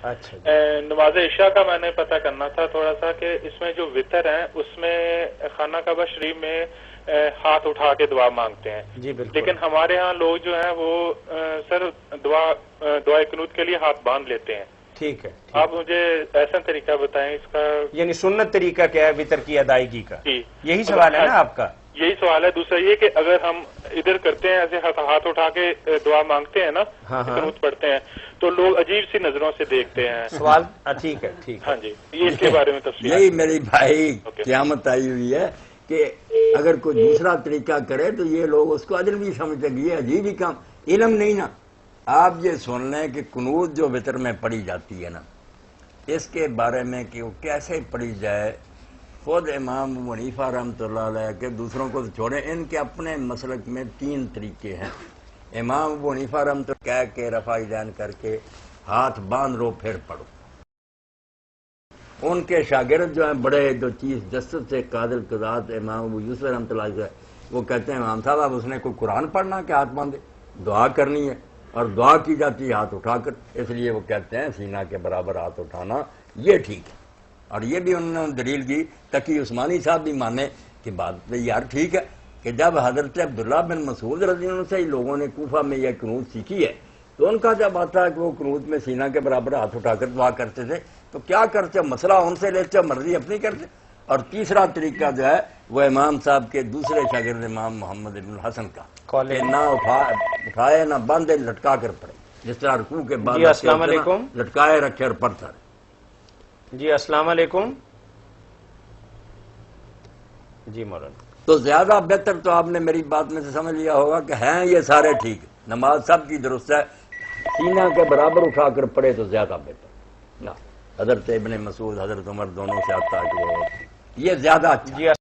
اچھا نماز عشاء کا میں نے پتہ کرنا تھا تھوڑا سا کہ اس میں جو وطر ہیں اس میں خانہ کعبہ شریف میں ہاتھ اٹھا کے دعا مانگتے ہیں جی بالکل. لیکن ہمارے ہاں لوگ جو ہیں وہ سر دعائے قنوت کے لیے ہاتھ باندھ لیتے ہیں. ٹھیک ہے. آپ مجھے ایسا طریقہ بتائیں اس کا. یعنی سنت طریقہ کیا ہے وطر کی ادائیگی کا؟ جی یہی سوال ہے نا آپ کا؟ یہی سوال ہے. دوسرا یہ کہ اگر ہم ادھر کرتے ہیں ایسے ہاتھ اٹھا کے دعا مانگتے ہیں نا, قنوت پڑھتے ہیں, تو لوگ عجیب سی نظروں سے دیکھتے ہیں. سوال ٹھیک ہے ٹھیک ہے. ہاں جی, یہ اس کے بارے میں تفصیل. یہی میری بھائی قیامت آئی ہوئی ہے کہ اگر کوئی دوسرا طریقہ کرے تو یہ لوگ اس کو اجنبی سمجھتے ہیں, یہ عجیب ہی کام, علم نہیں نا. آپ یہ سن لیں کہ قنوت جو وطر میں پڑھی جاتی ہے نا, اس کے بارے میں کہ وہ کیسے پڑھی جائے, خود امام ابو حنیفہ رحمۃ اللہ علیہ کے, دوسروں کو تو چھوڑیں, ان کے اپنے مسلک میں 3 طریقے ہیں. امام ابو حنیفہ رحمۃ اللہ کہہ کے رفع یدین کر کے ہاتھ باندھ لو پھر پڑھو. ان کے شاگرد جو ہیں بڑے جو چیف جسٹس سے قاضی قضات امام ابو یوسف رحمۃ اللہ علیہ, وہ کہتے ہیں امام صاحب اب اس نے کوئی قرآن پڑھنا کہ ہاتھ باندھے, دعا کرنی ہے اور دعا کی جاتی ہے ہاتھ اٹھا کر, اس لیے وہ کہتے ہیں سینہ کے برابر ہاتھ اٹھانا یہ ٹھیک ہے. اور یہ بھی انہوں نے دلیل دی, تقی عثمانی صاحب بھی مانے کہ بات یار ٹھیک ہے کہ جب حضرت عبداللہ بن مسعود رضی اللہ عنہ سے لوگوں نے کوفہ میں یہ قنوت سیکھی ہے, تو ان کا جب آتا ہے کہ وہ قنوت میں سینہ کے برابر ہاتھ اٹھا کر دعا کرتے تھے, تو کیا کرتے, مسئلہ ان سے لیتے, مرضی اپنی کرتے. اور تیسرا طریقہ جو ہے وہ امام صاحب کے دوسرے شاگرد امام محمد ابن الحسن کا, کہ نہ اٹھائے نہ باندھے, لٹکا کر پڑے, جس طرح رکوع کے بعد. جی السلام علیکم. لٹکائے رکھے اور پڑھتا رہے. جی السلام علیکم. جی مولانا, تو زیادہ بہتر تو آپ نے میری بات میں سے سمجھ لیا ہوگا کہ ہیں یہ سارے ٹھیک, نماز سب کی درست ہے, سینہ کے برابر اٹھا کر پڑھے تو زیادہ بہتر. حضرت ابن مسعود, حضرت عمر دونوں سے آتا ہے کہ وہ یہ زیادہ اچھا.